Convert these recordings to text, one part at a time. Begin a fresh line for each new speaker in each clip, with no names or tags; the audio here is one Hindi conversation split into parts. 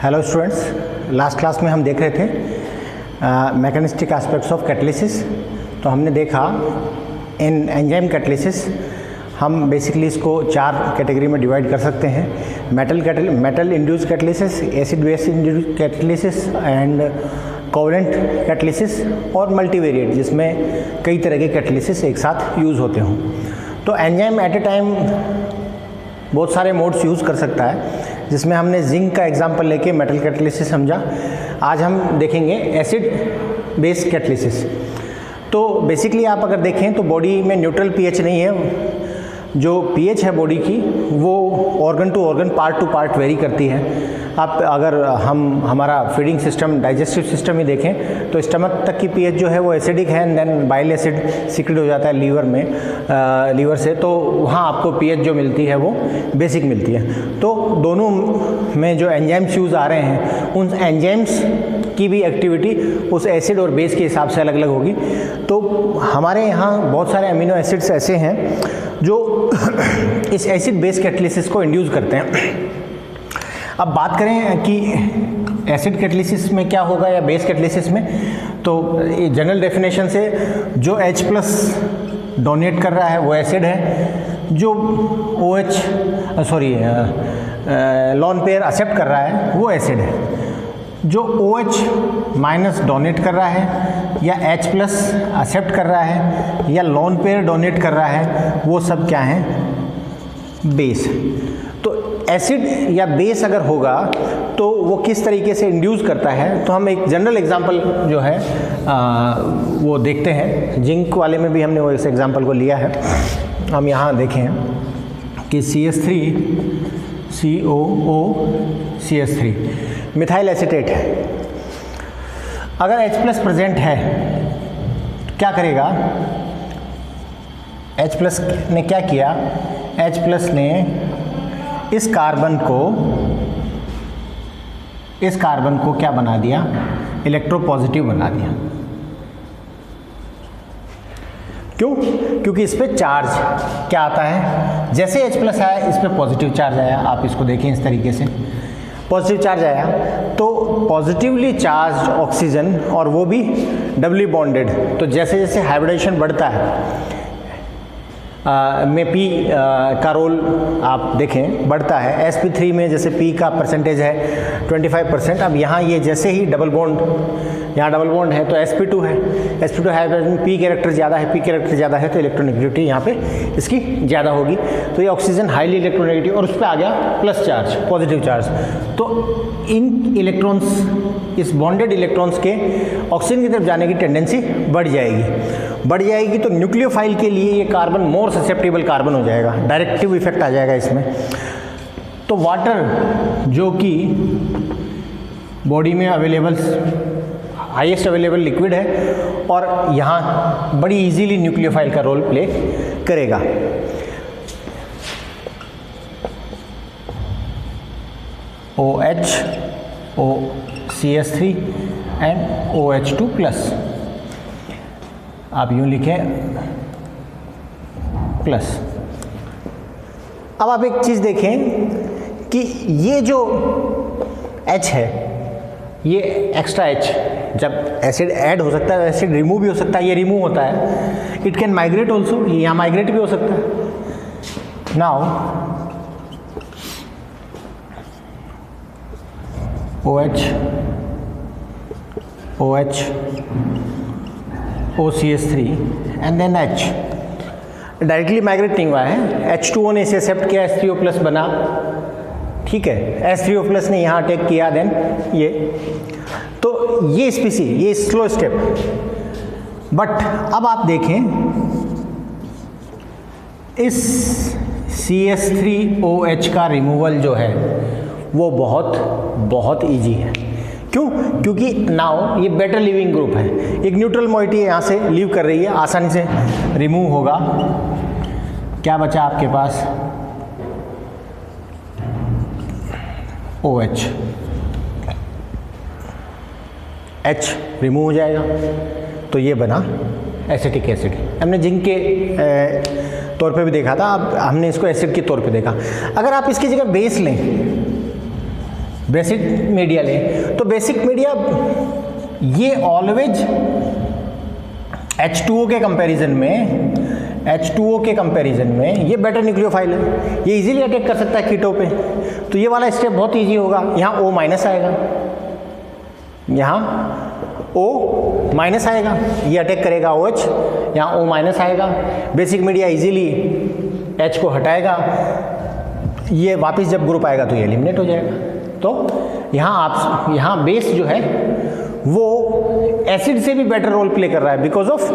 हेलो स्टूडेंट्स, लास्ट क्लास में हम देख रहे थे मैकेनिस्टिक एस्पेक्ट्स ऑफ कैटलिसिस। तो हमने देखा इन एंजाइम कैटलिसिस हम बेसिकली इसको चार कैटेगरी में डिवाइड कर सकते हैं। Metal induce catalysis, acid base induce catalysis and covalent catalysis और मल्टीवेरिएट, जिसमें कई तरह के कैटलिसिस एक साथ यूज़ होते हों। तो एंजाइम एट ए टाइम बहुत सारे मोड्स यूज़ कर सकता है, जिसमें हमने जिंक का एग्जांपल लेके मेटल कैटलिसिस समझा। आज हम देखेंगे एसिड बेस कैटलिसिस। तो बेसिकली आप अगर देखें तो बॉडी में न्यूट्रल पीएच नहीं है। जो पीएच है बॉडी की वो organ to organ, part to part vary करती है। आप अगर हमारा फीडिंग सिस्टम, डाइजेस्टिव सिस्टम ही देखें तो स्टमक तक की पीएच जो है वो एसिडिक है, and then bile acid secrete हो जाता है लीवर में, लीवर से, तो वहाँ आपको पीएच जो मिलती है वो बेसिक मिलती है। तो दोनों में जो एंजाइम्स यूज़ आ रहे हैं, उन एंजाइम्स की भी एक्टिविटी उस एसिड और बेस के हिसाब से अलग अलग होगी। तो हमारे यहाँ बहुत सारे अमीनो एसिड्स ऐसे हैं जो इस एसिड बेस कैटलिसिस को इंड्यूस करते हैं। अब बात करें कि एसिड कैटलिसिस में क्या होगा या बेस कैटलिसिस में, तो जनरल डेफिनेशन से जो H+ डोनेट कर रहा है वो एसिड है, जो लॉन पेयर एक्सेप्ट कर रहा है वो एसिड है, जो OH- डोनेट कर रहा है या H+ एक्सेप्ट कर रहा है या लॉन पेयर डोनेट कर रहा है, वो सब क्या है, बेस। तो एसिड या बेस अगर होगा तो वो किस तरीके से इंड्यूस करता है, तो हम एक जनरल एग्जांपल जो है वो देखते हैं। जिंक वाले में भी हमने वो इस एग्जांपल को लिया है। हम यहाँ देखें कि CH3COO मिथाइल एसीटेट है। अगर H+ प्रेजेंट है क्या करेगा, H+ ने क्या किया, H+ ने इस कार्बन को क्या बना दिया, इलेक्ट्रोपॉजिटिव बना दिया। क्यों? क्योंकि इस पे चार्ज क्या आता है, जैसे H+ आया इस पे पॉजिटिव चार्ज आया। आप इसको देखें इस तरीके से, पॉजिटिव चार्ज आया तो पॉजिटिवली चार्ज ऑक्सीजन, और वो भी डबली बॉन्डेड। तो जैसे जैसे हाइब्रिडेशन बढ़ता है में P का रोल आप देखें बढ़ता है। sp3 में जैसे P का परसेंटेज है 25%, अब यहाँ ये जैसे ही डबल बॉन्ड, यहाँ डबल बॉन्ड है तो sp2 है, sp2 हाइब्रिडेशन P कैरेक्टर ज़्यादा है, P कैरेक्टर ज़्यादा है तो इलेक्ट्रोनेगेटिविटी यहाँ पे इसकी ज़्यादा होगी। तो ये ऑक्सीजन हाईली इलेक्ट्रोनेगेटिव, और उस पर आ गया प्लस चार्ज, पॉजिटिव चार्ज। तो इन इलेक्ट्रॉन्स, इस बॉन्डेड इलेक्ट्रॉन्स के ऑक्सीजन की तरफ जाने की टेंडेंसी बढ़ जाएगी। तो न्यूक्लियोफाइल के लिए ये कार्बन मोर ससेप्टेबल कार्बन हो जाएगा, डायरेक्टिव इफेक्ट आ जाएगा इसमें। तो वाटर जो कि बॉडी में अवेलेबल हाईएस्ट अवेलेबल लिक्विड है, और यहाँ बड़ी इजीली न्यूक्लियोफाइल का रोल प्ले करेगा। OH, CH3 and OH2+। आप यूँ लिखें प्लस। अब आप एक चीज़ देखें कि ये जो H है, ये एक्स्ट्रा H, जब एसिड ऐड हो सकता है एसिड रिमूव भी हो सकता है, ये रिमूव होता है। इट कैन माइग्रेट ऑल्सो, ये यहाँ माइग्रेट भी हो सकता है। Now OH, OCH3 and then H directly migrate नहीं हुआ है। H2O ने इसे एक्सेप्ट किया, H3O+ बना, ठीक है। H3O+ ने यहाँ अटैक किया, देन ये, तो ये स्पीसी, ये स्लो स्टेप। बट अब आप देखें इस CH3OH का रिमूवल जो है वो बहुत ईजी है। क्यों? क्योंकि नाउ ये बेटर लिविंग ग्रुप है, एक न्यूट्रल मॉइटी यहाँ से लीव कर रही है, आसानी से रिमूव होगा। क्या बचा आपके पास, OH, H रिमूव हो जाएगा, तो ये बना एसिटिक एसिड। हमने जिंक के तौर पे भी देखा था, अब हमने इसको एसिड के तौर पे देखा। अगर आप इसकी जगह बेस लें बेसिक मीडिया ले, तो बेसिक मीडिया ये ऑलवेज H2O के कंपैरिजन में ये बेटर न्यूक्लियोफाइल है, ये इजीली अटैक कर सकता है कीटो पे। तो ये वाला स्टेप बहुत इजी होगा। यहाँ O माइनस आएगा, यहाँ O माइनस आएगा, ये अटैक करेगा OH, यहाँ O माइनस आएगा, बेसिक मीडिया इजीली H को हटाएगा, ये वापस जब ग्रुप आएगा तो ये एलिमिनेट हो जाएगा। तो यहाँ बेस जो है वो एसिड से भी बेटर रोल प्ले कर रहा है बिकॉज ऑफ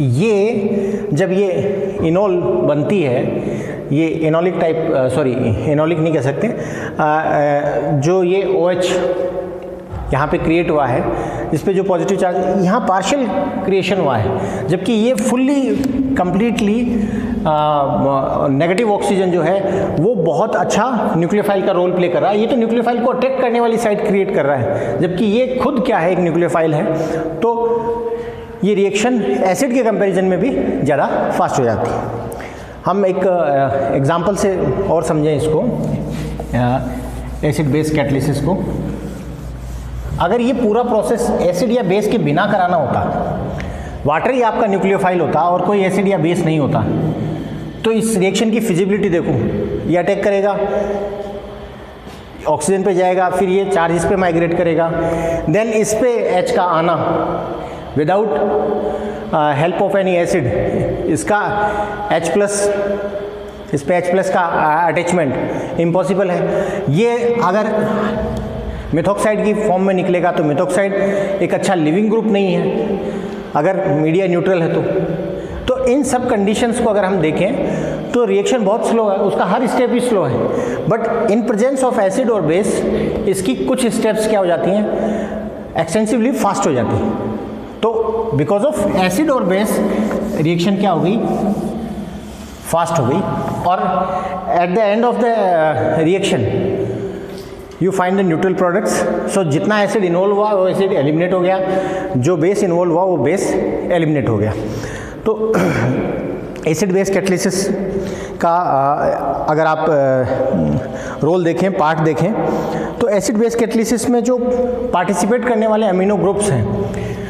ये जब ये इनोल बनती है, ये इनोलिक टाइप इनोलिक नहीं कह सकते, जो ये OH यहाँ पे क्रिएट हुआ है, इस पे जो पॉजिटिव चार्ज यहाँ पार्शियल क्रिएशन हुआ है, जबकि ये फुल्ली कंप्लीटली नेगेटिव ऑक्सीजन जो है वो बहुत अच्छा न्यूक्लियोफाइल का रोल प्ले कर रहा है। ये तो न्यूक्लियोफाइल को अटैक करने वाली साइट क्रिएट कर रहा है, जबकि ये खुद क्या है, एक न्यूक्लियोफाइल है। तो ये रिएक्शन एसिड के कंपैरिजन में भी ज़्यादा फास्ट हो जाती है। हम एक एग्जांपल से और समझें इसको, एसिड बेस कैटलिसिस को। अगर ये पूरा प्रोसेस एसिड या बेस के बिना कराना होता, वाटर ही आपका न्यूक्लियोफाइल होता और कोई एसिड या बेस नहीं होता, तो इस रिएक्शन की फिजिबिलिटी देखो, ये अटैक करेगा, ऑक्सीजन पे जाएगा, फिर ये चार्ज इस पे माइग्रेट करेगा, देन इस पे H का आना without help of any acid, इसका H प्लस, इस पे H प्लस का अटैचमेंट इम्पॉसिबल है। ये अगर मेथॉक्साइड की फॉर्म में निकलेगा तो मेथॉक्साइड एक अच्छा लिविंग ग्रुप नहीं है अगर मीडिया न्यूट्रल है तो इन सब कंडीशंस को अगर हम देखें तो रिएक्शन बहुत स्लो है, उसका हर स्टेप ही स्लो है। But in presence of acid और बेस इसकी कुछ स्टेप्स क्या हो जाती हैं, एक्सटेंसिवली फास्ट हो जाती हैं। तो बिकॉज ऑफ एसिड और बेस रिएक्शन क्या हो गई, फास्ट हो गई, और at the end of the reaction you find the neutral products. So जितना एसिड इन्वॉल्व हुआ वो एसिड एलिमिनेट हो गया, जो बेस इन्वॉल्व हुआ वो बेस एलिमिनेट हो गया। तो एसिड बेस कैटलिसिस का अगर आप रोल देखें, पार्ट देखें, तो एसिड बेस कैटलिसिस में जो पार्टिसिपेट करने वाले अमीनो ग्रुप्स हैं,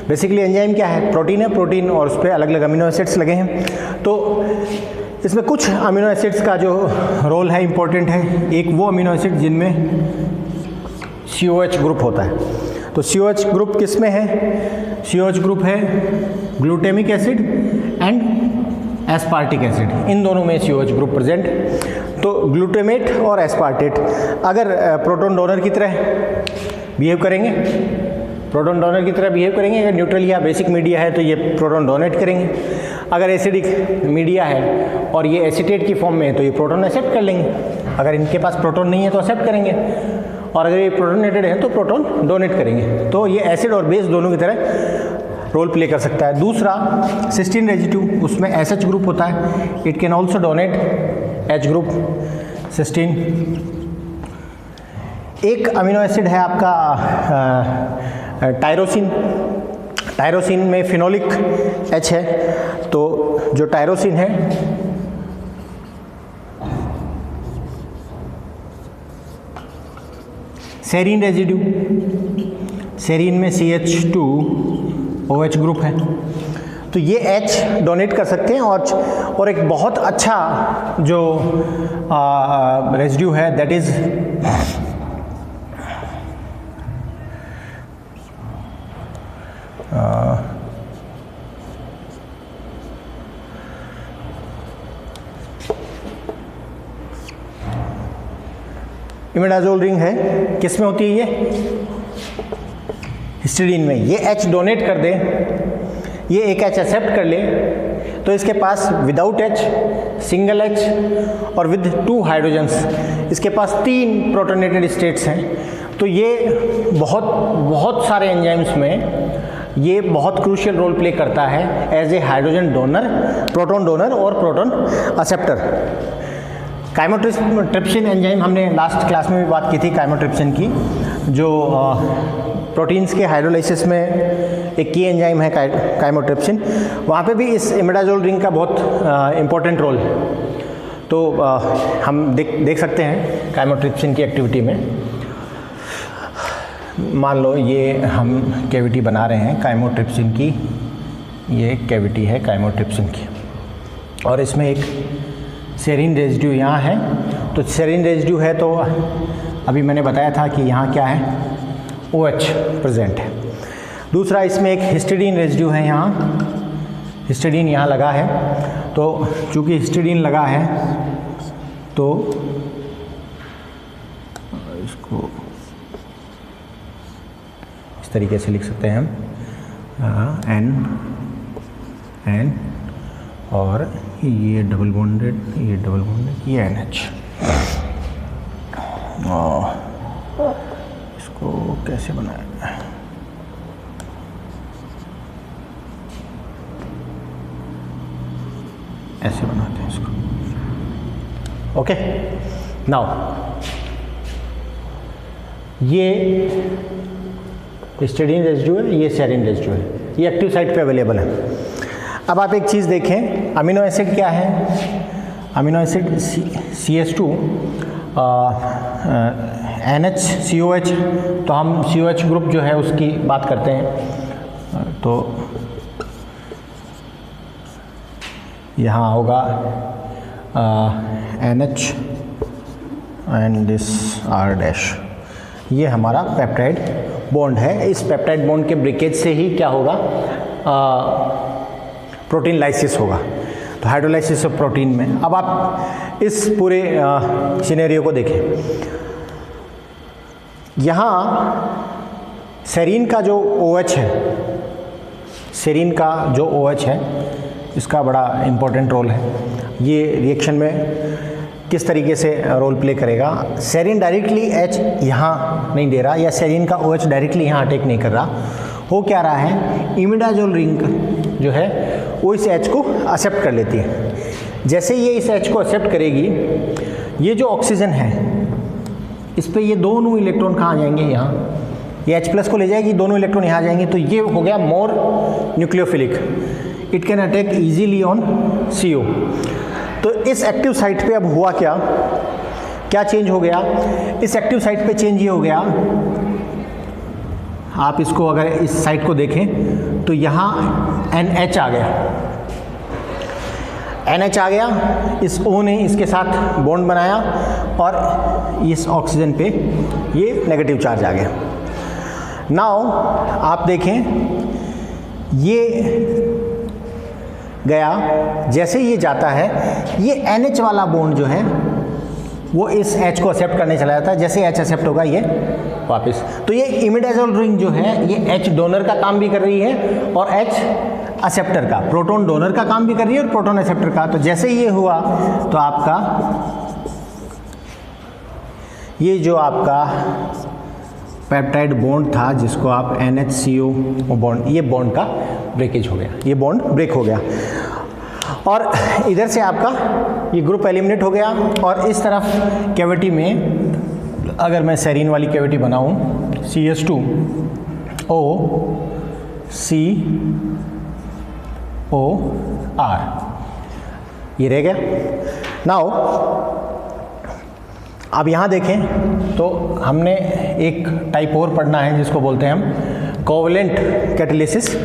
बेसिकली एंजाइम क्या है, प्रोटीन है, प्रोटीन और उस पर अलग अलग अमीनो एसिड्स लगे हैं। तो इसमें कुछ अमीनो एसिड्स का जो रोल है इम्पोर्टेंट है। एक वो अमीनो एसिड जिनमें COH ग्रुप होता है। तो COH ग्रुप किस में है, COH ग्रुप है glutamic acid and aspartic acid, इन दोनों में COH ग्रुप प्रेजेंट। तो ग्लूटामेट और एस्पार्टेट अगर प्रोटॉन डोनर की तरह बिहेव करेंगे, प्रोटॉन डोनर की तरह बिहेव करेंगे, अगर न्यूट्रल या बेसिक मीडिया है तो ये प्रोटॉन डोनेट करेंगे, अगर एसिडिक मीडिया है और ये एसीटेट की फॉर्म में है तो ये प्रोटॉन एक्सेप्ट कर लेंगे, अगर इनके पास प्रोटॉन नहीं है तो एक्सेप्ट करेंगे, और अगर ये प्रोटोनेटेड है तो प्रोटॉन डोनेट करेंगे। तो ये एसिड और बेस दोनों की तरह रोल प्ले कर सकता है। दूसरा सिस्टीन रेजिड्यू, उसमें SH ग्रुप होता है, it can also donate H group cysteine. एक अमीनो एसिड है आपका टायरोसिन, टायरोसिन में फिनोलिक H है, तो जो टायरोसिन है सेरीन रेजिड्यू, सेरीन में CH2OH ग्रुप है, तो ये H डोनेट कर सकते हैं। और एक बहुत अच्छा जो रेजिड्यू है दैट इज इमिडाजोल रिंग है, किस में होती है ये, हिस्टीडीन में। ये H डोनेट कर दे, ये एक H एक्सेप्ट कर ले, तो इसके पास विदाउट H, सिंगल H और विद 2 हाइड्रोजन्स, इसके पास 3 प्रोटोनेटेड स्टेट्स हैं। तो ये बहुत सारे एंजाइम्स में ये बहुत क्रूशियल रोल प्ले करता है as a hydrogen donor, proton donor और प्रोटॉन एक्सेप्टर। काइमोट्रिप्सिन एंजाइम हमने लास्ट क्लास में भी बात की थी, काइमोट्रिप्सिन की, जो प्रोटीन्स के हाइड्रोलाइसिस में एक की एंजाइम है काइमोट्रिप्सिन, वहाँ पे भी इस इमिडाजोल रिंग का बहुत इम्पोर्टेंट रोल है। तो हम देख सकते हैं काइमोट्रिप्सिन की एक्टिविटी में। मान लो ये हम कैविटी बना रहे हैं काइमोट्रिप्सिन की, ये कैविटी है काइमोट्रिप्सिन की, और इसमें एक सेरीन रेजिड्यू यहाँ है। तो सेरीन रेजिड्यू है तो अभी मैंने बताया था कि यहाँ क्या है, OH प्रेजेंट है। दूसरा, इसमें एक हिस्टिडीन रेजिड्यू है, यहाँ हिस्टिडीन यहाँ लगा है। तो चूँकि हिस्टिडीन लगा है तो इसको इस तरीके से लिख सकते हैं हम, N और ये डबल बॉन्डेड, ये NH। इसको कैसे बनाया, ऐसे बनाते हैं इसको। ओके, नाउ ये हिस्टिडीन रेजिड्यू है, ये सेरीन रेजिड्यू है, ये एक्टिव साइट पे अवेलेबल है। अब आप एक चीज़ देखें, अमीनो एसिड क्या है, amino acid CH2 NH COH, तो हम COH ग्रुप जो है उसकी बात करते हैं। तो यहाँ होगा NH एंड दिस R', ये हमारा पेप्टाइड बॉन्ड है। इस पेप्टाइड बॉन्ड के ब्रेकेज से ही क्या होगा, प्रोटीन लाइसिस होगा, तो हाइड्रोलाइसिस ऑफ प्रोटीन में। अब आप इस पूरे सिनेरियो को देखें, यहाँ सेरीन का जो OH है, सेरीन का जो OH है इसका बड़ा इम्पोर्टेंट रोल है। ये रिएक्शन में किस तरीके से रोल प्ले करेगा, सेरीन डायरेक्टली H यहाँ नहीं दे रहा, या सेरीन का OH डायरेक्टली यहाँ अटैक नहीं कर रहा, हो क्या रहा है, इमिडाजोल रिंग जो है वो इस H को एक्सेप्ट कर लेती है। जैसे ये इस H को एक्सेप्ट करेगी, ये जो ऑक्सीजन है इस पे ये दोनों इलेक्ट्रॉन कहाँ जाएंगे, यहाँ, ये H+ को ले जाएगी, दोनों इलेक्ट्रॉन यहाँ जाएंगे, तो ये हो गया more nucleophilic, it can attack easily on CO। तो इस एक्टिव साइट पे अब हुआ क्या चेंज हो गया, इस एक्टिव साइट पे चेंज ये हो गया, आप इसको अगर इस साइट को देखें तो यहाँ NH आ गया, NH आ गया, इस O ने इसके साथ बॉन्ड बनाया और इस ऑक्सीजन पे ये नेगेटिव चार्ज आ गया। नाउ आप देखें, ये गया, जैसे ये जाता है, ये NH वाला बॉन्ड जो है वो इस H को एक्सेप्ट करने चला जाता है। जैसे H एक्सेप्ट होगा ये वापस, तो ये इमिडाजोल रिंग जो है ये H डोनर का काम भी कर रही है और H एक्सेप्टर का, प्रोटॉन डोनर का काम भी कर रही है और प्रोटॉन एक्सेप्टर का। तो जैसे ये हुआ तो आपका ये जो आपका पेप्टाइड बॉन्ड था जिसको आप NHCO बॉन्ड, ये बॉन्ड का ब्रेकेज हो गया, ये बॉन्ड ब्रेक हो गया, और इधर से आपका ये ग्रुप एलिमिनेट हो गया। और इस तरफ कैविटी में अगर मैं सेरीन वाली कैविटी बनाऊं, CH2O COR, ये रह गया। नाउ अब यहाँ देखें तो हमने एक टाइप और पढ़ना है जिसको बोलते हैं हम कोवलेंट कैटालिसिस।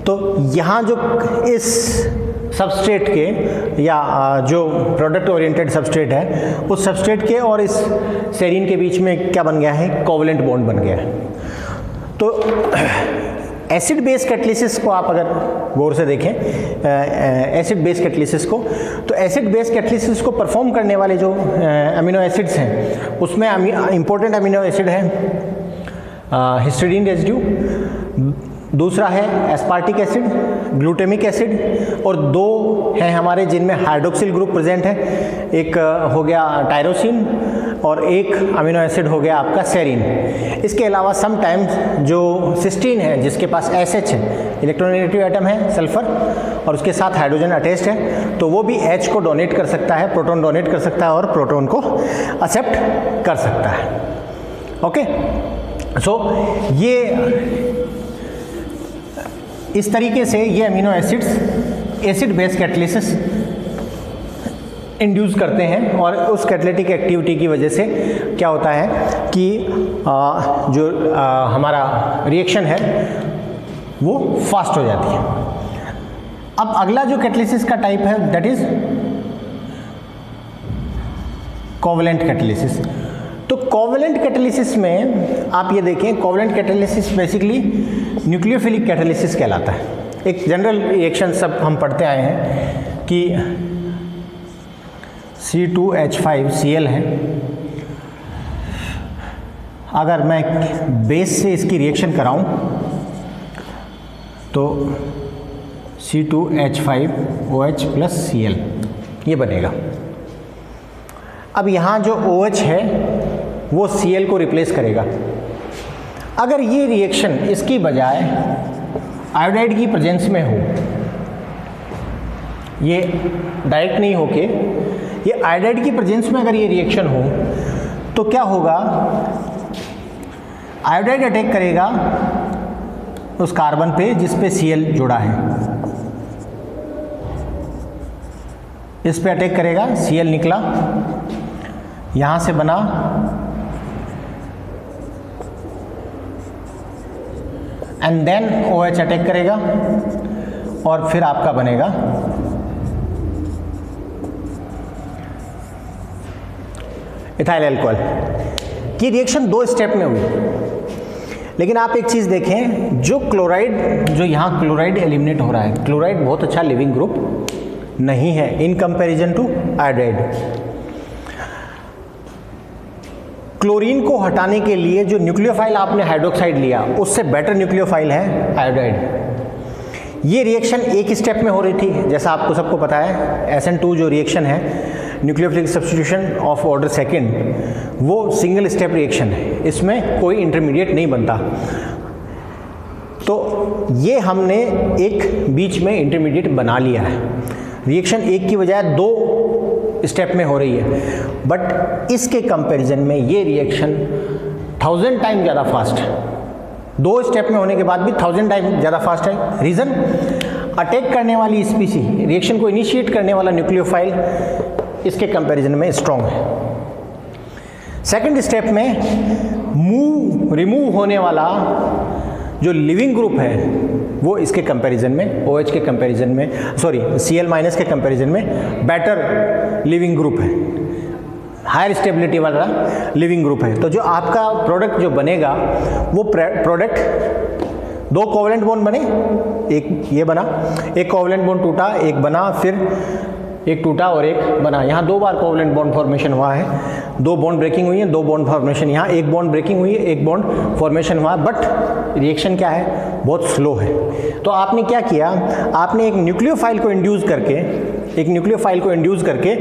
तो यहाँ जो इस सबस्ट्रेट के या जो प्रोडक्ट ओरिएंटेड सबस्ट्रेट है उस सबस्ट्रेट के और इस सेरीन के बीच में क्या बन गया है, कोवलेंट बॉन्ड बन गया है। तो एसिड बेस कैटालिसिस को आप अगर गौर से देखें, एसिड बेस कैटालिसिस को, तो एसिड बेस कैटालिसिस को परफॉर्म करने वाले जो अमीनो एसिड्स हैं उसमें इंपॉर्टेंट अमीनो एसिड है हिस्टिडीन रेजिड्यू, दूसरा है एस्पार्टिक एसिड, ग्लूटामिक एसिड, और दो हैं हमारे जिनमें हाइड्रोक्सिल ग्रुप प्रेजेंट है, एक हो गया टायरोसिन और एक अमीनो एसिड हो गया आपका सेरीन। इसके अलावा सम टाइम्स जो सिस्टीन है जिसके पास SH है, इलेक्ट्रोनेगेटिव एटम है सल्फर, और उसके साथ हाइड्रोजन अटैच्ड है, तो वो भी H को डोनेट कर सकता है, प्रोटॉन डोनेट कर सकता है और प्रोटॉन को एक्सेप्ट कर सकता है। ओके, सो ये इस तरीके से ये amino acids acid base catalysis induce करते हैं और उस कैटालिटिक एक्टिविटी की वजह से क्या होता है कि जो हमारा रिएक्शन है वो फास्ट हो जाती है। अब अगला जो कैटालिसिस का टाइप है दैट इज कोवैलेंट कैटालिसिस। तो कोवैलेंट कैटालिसिस में आप ये देखें, covalent catalysis basically nucleophilic catalysis कहलाता है। एक जनरल रिएक्शन सब हम पढ़ते आए हैं कि C2H5Cl है, अगर मैं बेस से इसकी रिएक्शन कराऊं तो C2H5OH + Cl ये बनेगा। अब यहाँ जो OH है वो Cl को रिप्लेस करेगा। अगर ये रिएक्शन इसकी बजाय आयोडाइड की प्रेजेंस में हो, ये डायरेक्ट नहीं होके ये आयोडाइड की प्रेजेंस में अगर ये रिएक्शन हो तो क्या होगा, आयोडाइड अटैक करेगा उस कार्बन पे जिस पे Cl जुड़ा है, इस पे अटैक करेगा, Cl निकला, यहाँ से बना एंड देन OH अटैक करेगा और फिर आपका बनेगा इथाइल अल्कोहल। की रिएक्शन 2 स्टेप में हुई, लेकिन आप एक चीज़ देखें, जो क्लोराइड, जो यहाँ क्लोराइड एलिमिनेट हो रहा है, क्लोराइड बहुत अच्छा लिविंग ग्रुप नहीं है in comparison to iodide. Chlorine को हटाने के लिए जो न्यूक्लियोफाइल आपने हाइड्रोक्साइड लिया उससे बेटर न्यूक्लियोफाइल है आयोडाइड। ये रिएक्शन एक स्टेप में हो रही थी, जैसा आपको सबको पता है SN2 जो रिएक्शन है nucleophilic substitution of order second, वो सिंगल स्टेप रिएक्शन है, इसमें कोई इंटरमीडिएट नहीं बनता। तो ये हमने एक बीच में इंटरमीडिएट बना लिया है। रिएक्शन एक की बजाय 2 स्टेप में हो रही है, बट इसके कंपैरिजन में ये रिएक्शन 1000 टाइम ज़्यादा फास्ट है। 2 स्टेप में होने के बाद भी 1000 टाइम ज़्यादा फास्ट है। रीज़न, अटैक करने वाली स्पीसी, रिएक्शन को इनिशिएट करने वाला न्यूक्लियोफाइल इसके कंपैरिजन में स्ट्रॉन्ग है। सेकंड स्टेप में रिमूव होने वाला जो लिविंग ग्रुप है वो इसके कंपैरिजन में, OH के कंपैरिजन में, सॉरी Cl- के कंपैरिजन में बेटर लिविंग ग्रुप है, हायर स्टेबिलिटी वाला लिविंग ग्रुप है। तो जो आपका प्रोडक्ट जो बनेगा वो प्रोडक्ट 2 कोवैलेंट बॉन्ड बने, एक ये बना, एक कोवैलेंट बॉन्ड टूटा, एक बना, फिर एक टूटा और एक बना। यहाँ 2 बार कोवैलेंट बॉन्ड फॉर्मेशन हुआ है, 2 बॉन्ड ब्रेकिंग हुई है, 2 बॉन्ड फॉर्मेशन, यहाँ 1 बॉन्ड ब्रेकिंग हुई है, 1 बॉन्ड फॉर्मेशन हुआ, बट रिएक्शन क्या है, बहुत स्लो है। तो आपने क्या किया, आपने एक न्यूक्लियोफाइल को इंड्यूस करके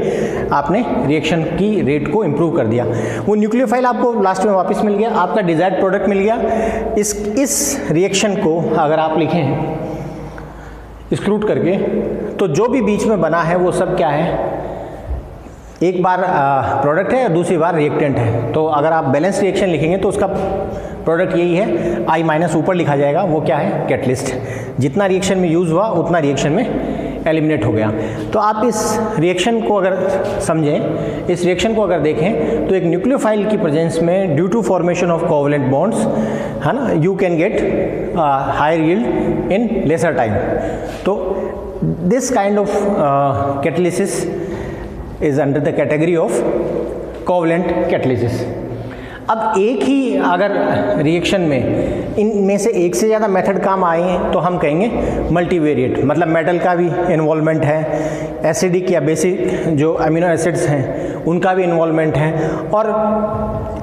आपने रिएक्शन की रेट को इम्प्रूव कर दिया। वो न्यूक्लियोफाइल आपको लास्ट में वापस मिल गया, आपका डिजायर्ड प्रोडक्ट मिल गया। इस रिएक्शन को अगर आप लिखें एक्सक्लूड करके, तो जो भी बीच में बना है वो सब क्या है, एक बार प्रोडक्ट है और दूसरी बार रिएक्टेंट है। तो अगर आप बैलेंस रिएक्शन लिखेंगे तो उसका प्रोडक्ट यही है, I- ऊपर लिखा जाएगा, वो क्या है, कैटलिस्ट। जितना रिएक्शन में यूज़ हुआ उतना रिएक्शन में एलिमिनेट हो गया। तो आप इस रिएक्शन को अगर समझें, इस रिएक्शन को अगर देखें, तो एक न्यूक्लियोफाइल की प्रेजेंस में due to formation of covalent bonds, है ना, you can get higher yield in lesser time. तो this kind of catalysis is under the category of covalent catalysis. अब एक ही अगर रिएक्शन में इनमें से एक से ज़्यादा मेथड काम आए हैं तो हम कहेंगे मल्टीवेरिएट, मतलब मेटल का भी इन्वॉल्वमेंट है, एसिडिक या बेसिक जो अमीनो एसिड्स हैं उनका भी इन्वॉल्वमेंट है, और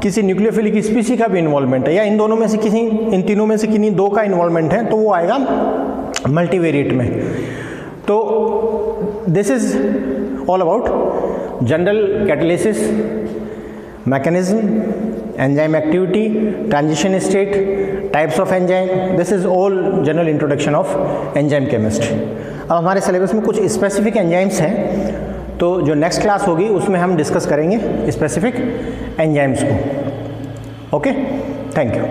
किसी न्यूक्लियोफिलिक स्पीसी का भी इन्वॉल्वमेंट है, या इन दोनों में से किसी, इन तीनों में से किन्हीं 2 का इन्वॉल्वमेंट है, तो वो आएगा मल्टीवेरिएट में। तो this is all about general catalysis mechanism, enzyme activity, transition state, types of enzyme. This is all general introduction of enzyme chemistry. अब हमारे सिलेबस में कुछ स्पेसिफिक एंजाइम्स हैं, तो जो नेक्स्ट क्लास होगी उसमें हम डिस्कस करेंगे स्पेसिफिक एंजाइम्स को। Okay, thank you.